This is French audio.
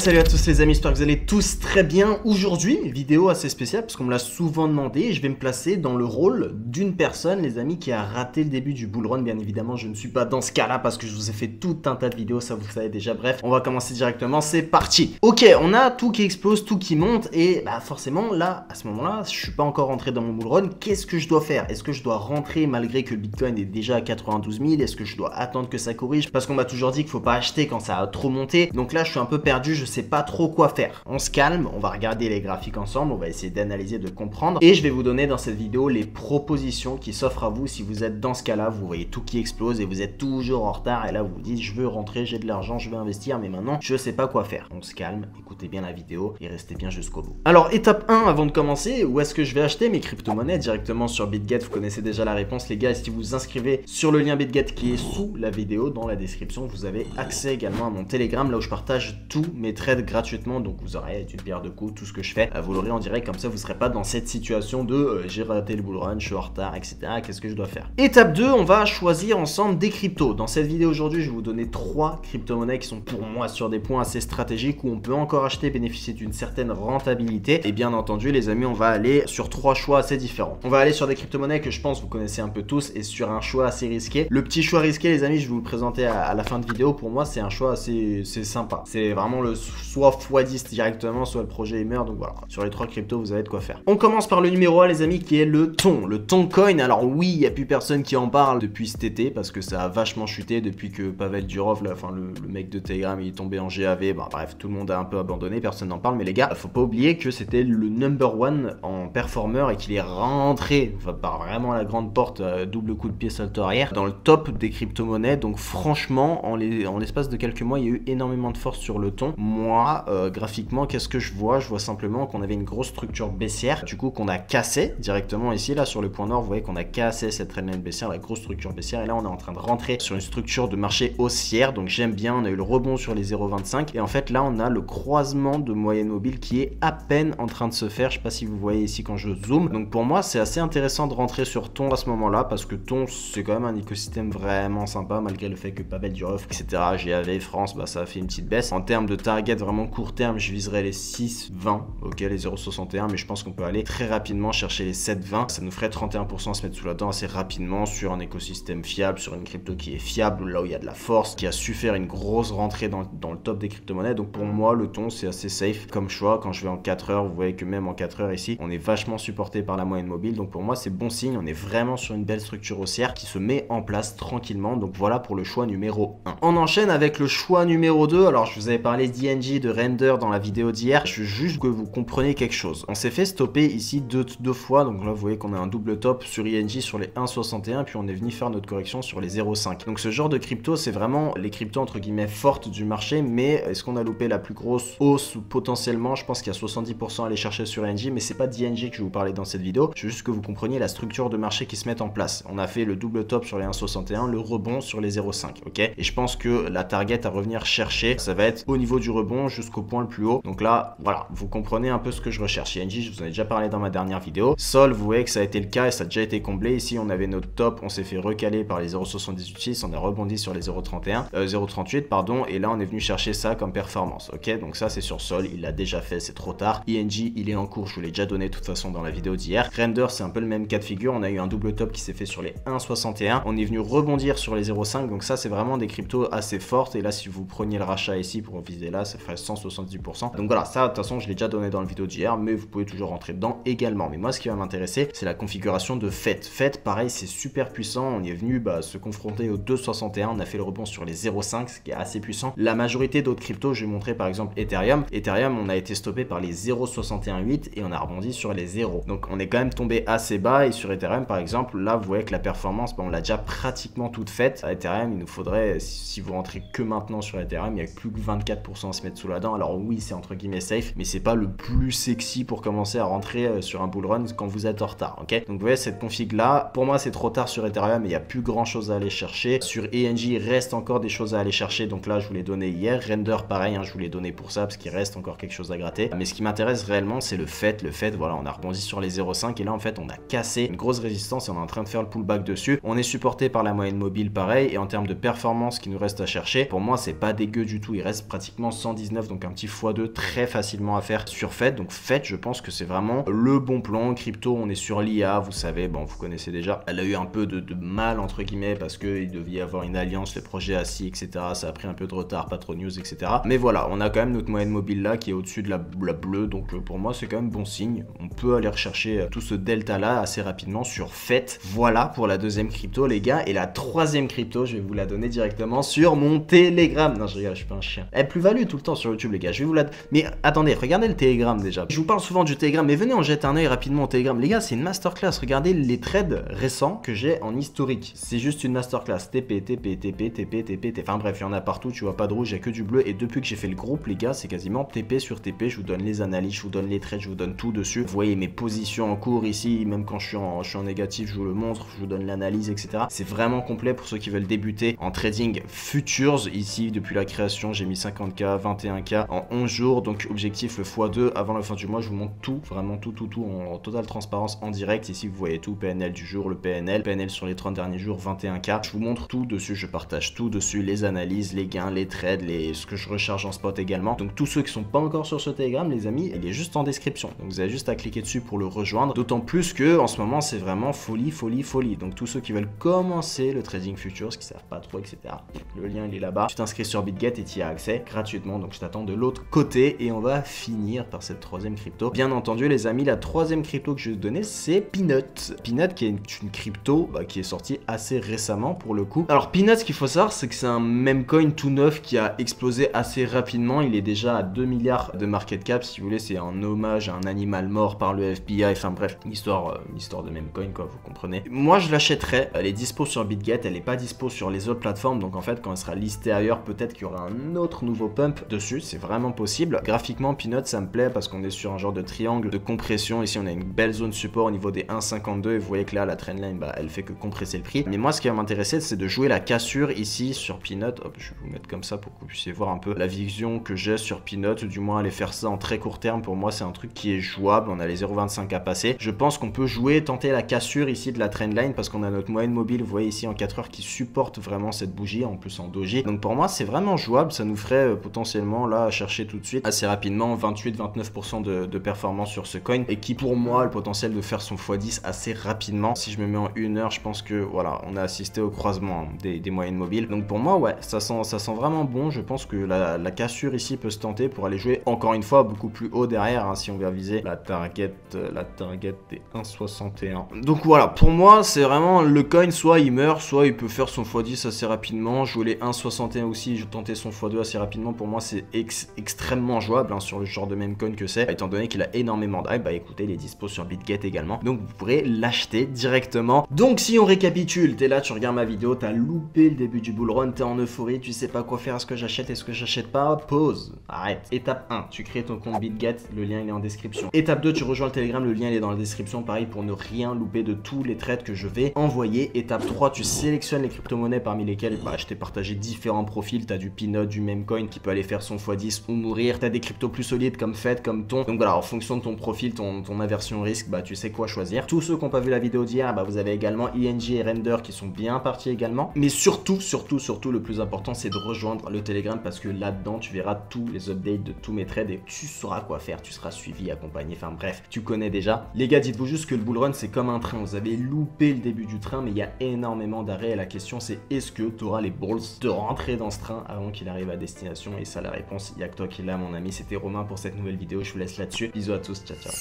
Salut à tous les amis, j'espère que vous allez tous très bien. Aujourd'hui, vidéo assez spéciale parce qu'on me l'a souvent demandé et je vais me placer dans le rôle d'une personne, les amis, qui a raté le début du bull run. Bien évidemment, je ne suis pas dans ce cas-là parce que je vous ai fait tout un tas de vidéos, ça vous le savez déjà. Bref, on va commencer directement, c'est parti. Ok, on a tout qui explose, tout qui monte et bah forcément, là, à ce moment-là, je suis pas encore rentré dans mon bull run. Qu'est-ce que je dois faire? Est-ce que je dois rentrer malgré que le Bitcoin est déjà à 92 000? Est-ce que je dois attendre que ça corrige? Parce qu'on m'a toujours dit qu'il faut pas acheter quand ça a trop monté. Donc là, je suis un peu perdu, je sais pas trop quoi faire. On se calme, on va regarder les graphiques ensemble, on va essayer d'analyser, de comprendre et je vais vous donner dans cette vidéo les propositions qui s'offrent à vous si vous êtes dans ce cas-là, vous voyez tout qui explose et vous êtes toujours en retard et là vous vous dites je veux rentrer, j'ai de l'argent, je veux investir mais maintenant je sais pas quoi faire. On se calme, écoutez bien la vidéo et restez bien jusqu'au bout. Alors étape 1 avant de commencer, où est-ce que je vais acheter mes crypto-monnaies? Directement sur BitGet, vous connaissez déjà la réponse les gars, et si vous vous inscrivez sur le lien BitGet qui est sous la vidéo, dans la description, vous avez accès également à mon Telegram là où je partage tous mes trades gratuitement, donc vous aurez une pierre de coups, tout ce que je fais, vous l'aurez en direct, comme ça vous ne serez pas dans cette situation de j'ai raté le bull run, je suis en retard, etc. Qu'est-ce que je dois faire? Étape 2, on va choisir ensemble des cryptos. Dans cette vidéo aujourd'hui, je vais vous donner 3 crypto-monnaies qui sont pour moi sur des points assez stratégiques où on peut encore acheter, bénéficier d'une certaine rentabilité. Et bien entendu, les amis, on va aller sur 3 choix assez différents. On va aller sur des crypto-monnaies que je pense vous connaissez un peu tous et sur un choix assez risqué. Le petit choix risqué, les amis, je vais vous le présenter à la fin de vidéo. Pour moi, c'est un choix assez sympa. C'est vraiment le soit x10 directement, soit le projet il meurt. Donc voilà, sur les 3 cryptos, vous avez de quoi faire. On commence par le numéro 1, les amis, qui est le thon. Le thon coin. Alors oui, il n'y a plus personne qui en parle depuis cet été parce que ça a vachement chuté depuis que Pavel Durov, là, enfin le mec de Telegram, il est tombé en GAV. Bah, bref, tout le monde a un peu abandonné, personne n'en parle. Mais les gars, faut pas oublier que c'était le number 1 en performeur et qu'il est rentré enfin, par vraiment la grande porte, double coup de pied salto arrière, dans le top des crypto-monnaies. Donc franchement, en l'espace de quelques mois, il y a eu énormément de force sur le thon. Moi, graphiquement, qu'est-ce que je vois? Je vois simplement qu'on avait une grosse structure baissière, du coup qu'on a cassé directement ici, là sur le point nord, vous voyez qu'on a cassé cette trendline baissière, la grosse structure baissière, et là on est en train de rentrer sur une structure de marché haussière, donc j'aime bien, on a eu le rebond sur les 0,25, et en fait là on a le croisement de moyenne mobile qui est à peine en train de se faire, je sais pas si vous voyez ici quand je zoome, donc pour moi c'est assez intéressant de rentrer sur thon à ce moment-là, parce que thon c'est quand même un écosystème vraiment sympa, malgré le fait que Pavel Durov, etc., GAV, France, bah ça a fait une petite baisse. En termes de target vraiment court terme, je viserais les 6,20, ok, les 0,61, mais je pense qu'on peut aller très rapidement chercher les 7,20, ça nous ferait 31% à se mettre sous la dent assez rapidement sur un écosystème fiable, sur une crypto qui est fiable, là où il y a de la force, qui a su faire une grosse rentrée dans le top des crypto-monnaies. Donc pour moi, le thon, c'est assez safe comme choix. Quand je vais en 4 heures, vous voyez que même en 4 heures ici, on est vachement supporté par la moyenne mobile. Donc pour moi, c'est bon signe. On est vraiment sur une belle structure haussière qui se met en place tranquillement. Donc voilà pour le choix numéro 1. On enchaîne avec le choix numéro 2. Alors je vous avais parlé d'ING, de Render dans la vidéo d'hier. Je veux juste que vous compreniez quelque chose. On s'est fait stopper ici deux fois. Donc là, vous voyez qu'on a un double top sur ING sur les 1,61. Puis on est venu faire notre correction sur les 0,5. Donc ce genre de crypto, c'est vraiment les cryptos entre guillemets fortes du marché. Mais est-ce qu'on a loupé la plus grosse hausse potentiellement? Je pense qu'il y a 70% à aller chercher sur ING. Mais c'est pas d'ING que je vais vous parler dans cette vidéo. Je veux juste que vous compreniez la structure de marché qui se met en place. On a fait le double top sur les 1,61, le rebond sur les 0,5. Ok, et je pense que la target à revenir chercher, ça va être au niveau du rebond jusqu'au point le plus haut. Donc là, voilà, vous comprenez un peu ce que je recherche. ING, je vous en ai déjà parlé dans ma dernière vidéo. Sol, vous voyez que ça a été le cas et ça a déjà été comblé. Ici, on avait notre top, on s'est fait recaler par les 0,78, on a rebondi sur les 0,38, pardon, et là, on est venu chercher ça comme performance. Ok, donc ça, c'est sur Sol, il l'a déjà fait, c'est trop tard. ING, il est en cours, je vous l'ai déjà donné de toute façon dans la vidéo d'hier. Render, c'est un peu le même cas de figure. On a eu un double top qui s'est fait sur les 1,61. On est venu rebondir sur les 0,5. Donc ça, c'est vraiment des cryptos assez fortes. Et là, si vous preniez le rachat ici pour viser là, ça ferait 170%. Donc voilà, ça, de toute façon, je l'ai déjà donné dans la vidéo d'hier, mais vous pouvez toujours rentrer dedans également. Mais moi, ce qui va m'intéresser, c'est la configuration de FET. FET, pareil, c'est super puissant. On est venu se confronter au 2,61. On a fait le rebond sur les 0,5, ce qui est assez puissant. La majorité d'autres cryptos, je vais montrer par exemple Ethereum. Ethereum, on a été stoppé par les 0,618 et on a rebondi sur les 0. Donc on est quand même tombé assez bas. Et sur Ethereum, par exemple, là, vous voyez que la performance, on l'a déjà pratiquement toute faite. À Ethereum, il nous faudrait, si vous rentrez que maintenant sur Ethereum, il n'y a plus que 24% à se mettre sous la dent. Alors oui, c'est entre guillemets safe, mais c'est pas le plus sexy pour commencer à rentrer sur un bull run quand vous êtes en retard. Ok, donc vous voyez cette config là, pour moi c'est trop tard sur Ethereum, il n'y a plus grand chose à aller chercher. Sur ING, il reste encore des choses à aller chercher, donc là je vous l'ai donné hier. Render, pareil, je vous l'ai donné pour ça parce qu'il reste encore quelque chose à gratter. Mais ce qui m'intéresse réellement, c'est le fait, voilà, on a rebondi sur les 0,5 et là en fait on a cassé une grosse résistance et on est en train de faire le pullback dessus. On est supporté par la moyenne mobile, pareil, et en termes de performance qui nous reste à chercher, pour moi c'est pas dégueu du tout, il reste pratiquement 110 119, donc un petit x2 très facilement à faire sur FET. Donc FET, je pense que c'est vraiment le bon plan. Crypto, on est sur l'IA, vous savez, bon, vous connaissez déjà. Elle a eu un peu de mal, entre guillemets, parce qu'il devait y avoir une alliance, le projet ASI, etc. Ça a pris un peu de retard, pas trop de news, etc. Mais voilà, on a quand même notre moyenne mobile là qui est au-dessus de la bleue, donc pour moi, c'est quand même bon signe. On peut aller rechercher tout ce delta là assez rapidement sur FET. Voilà pour la deuxième crypto, les gars. Et la troisième crypto, je vais vous la donner directement sur mon Telegram. Non, je rigole, je suis pas un chien. Elle plus-value tout le temps sur YouTube, les gars. Je vais vous la... Mais attendez, regardez le Telegram déjà. Je vous parle souvent du Telegram, mais venez en jeter un œil rapidement au Telegram. Les gars, c'est une masterclass. Regardez les trades récents que j'ai en historique. C'est juste une masterclass. TP, TP, TP, TP, TP, TP. Enfin bref, il y en a partout. Tu vois pas de rouge, il y a que du bleu. Et depuis que j'ai fait le groupe, les gars, c'est quasiment TP sur TP. Je vous donne les analyses, je vous donne les trades, je vous donne tout dessus. Vous voyez mes positions en cours ici. Même quand je suis en négatif, je vous le montre. Je vous donne l'analyse, etc. C'est vraiment complet pour ceux qui veulent débuter en trading futures. Ici, depuis la création, j'ai mis 50K, 21K en 11 jours. Donc, objectif le x2 avant la fin du mois. Je vous montre tout, vraiment tout en totale transparence en direct. Ici, vous voyez tout, PNL du jour, le PNL sur les 30 derniers jours, 21K. Je vous montre tout dessus, je partage tout dessus, les analyses, les gains, les trades, ce que je recharge en spot également. Donc, tous ceux qui sont pas encore sur ce Telegram, les amis, il est juste en description. Donc, vous avez juste à cliquer dessus pour le rejoindre. D'autant plus que en ce moment, c'est vraiment folie. Donc, tous ceux qui veulent commencer le trading futures, qui savent pas trop, etc. Le lien, il est là-bas. Tu t'inscris sur BitGet et tu y as accès gratuitement. Donc, je t'attends de l'autre côté et on va finir par cette troisième crypto. Bien entendu, les amis, la troisième crypto que je vais vous donner, c'est Peanut. Peanut qui est une crypto qui est sortie assez récemment pour le coup. Alors, Peanut, ce qu'il faut savoir, c'est que c'est un meme coin tout neuf qui a explosé assez rapidement. Il est déjà à 2 milliards de market cap. Si vous voulez, c'est un hommage à un animal mort par le FBI. Enfin bref, une histoire de meme coin, quoi, vous comprenez. Moi, je l'achèterais. Elle est dispo sur BitGet, elle n'est pas dispo sur les autres plateformes. Donc en fait, quand elle sera listée ailleurs, peut-être qu'il y aura un autre nouveau pump dessus. C'est vraiment possible. Graphiquement, Peanut, ça me plaît parce qu'on est sur un genre de triangle de compression. Ici, on a une belle zone support au niveau des 1,52 et vous voyez que là, la trendline, elle fait que compresser le prix. Mais moi, ce qui va m'intéresser, c'est de jouer la cassure ici sur Peanut. Hop, je vais vous mettre comme ça pour que vous puissiez voir un peu la vision que j'ai sur Peanut. Du moins, aller faire ça en très court terme, pour moi, c'est un truc qui est jouable. On a les 0,25 à passer. Je pense qu'on peut tenter la cassure ici de la trendline parce qu'on a notre moyenne mobile, vous voyez ici en 4 heures, qui supporte vraiment cette bougie, en plus en doji. Donc pour moi, c'est vraiment jouable. Ça nous ferait potentiellement là chercher tout de suite assez rapidement 28-29% de performance sur ce coin et qui pour moi a le potentiel de faire son x10 assez rapidement. Si je me mets en 1 heure, je pense que voilà, on a assisté au croisement des moyennes mobiles. Donc pour moi, ouais, ça sent vraiment bon. Je pense que la cassure ici peut se tenter pour aller jouer encore une fois beaucoup plus haut derrière, hein, si on vient viser la target des 1,61. Donc voilà, pour moi, c'est vraiment le coin, soit il meurt, soit il peut faire son x10 assez rapidement. Jouer les 1,61 aussi, je tentais son x2 assez rapidement. Pour moi, c'est extrêmement jouable, hein, sur le genre de même coin que c'est. Étant donné qu'il a énormément de hype, bah écoutez, il est dispo sur BitGet également. Donc vous pourrez l'acheter directement. Donc si on récapitule, t'es là, tu regardes ma vidéo, t'as loupé le début du bull run, t'es en euphorie, tu sais pas quoi faire, est-ce que j'achète, est-ce que j'achète pas, pause, arrête. Étape 1, tu crées ton compte BitGet, le lien il est en description. Étape 2, tu rejoins le Telegram, le lien il est dans la description, pareil pour ne rien louper de tous les trades que je vais envoyer. Étape 3, tu sélectionnes les crypto-monnaies parmi lesquelles je t'ai partagé différents profils. T'as du Peanut, du Memecoin qui peut aller faire son x10 ou mourir. T'as des cryptos plus solides comme FET, comme Ton. Donc voilà, en fonction de ton profil, ton aversion au risque, tu sais quoi choisir. Tous ceux qui n'ont pas vu la vidéo d'hier, vous avez également ING et Render qui sont bien partis également. Mais surtout, le plus important, c'est de rejoindre le Telegram parce que là-dedans, tu verras tous les updates de tous mes trades et tu sauras quoi faire. Tu seras suivi, accompagné. Enfin bref, tu connais déjà. Les gars, dites-vous juste que le bull run, c'est comme un train. Vous avez loupé le début du train, mais il y a énormément d'arrêts. Et la question, c'est est-ce que tu auras les balls de rentrer dans ce train avant qu'il arrive à destination? Et ça, la réponse, il n'y a que toi qui l'as, mon ami. C'était Romain pour cette nouvelle vidéo. Je vous laisse là-dessus. Bisous à tous. Ciao, ciao.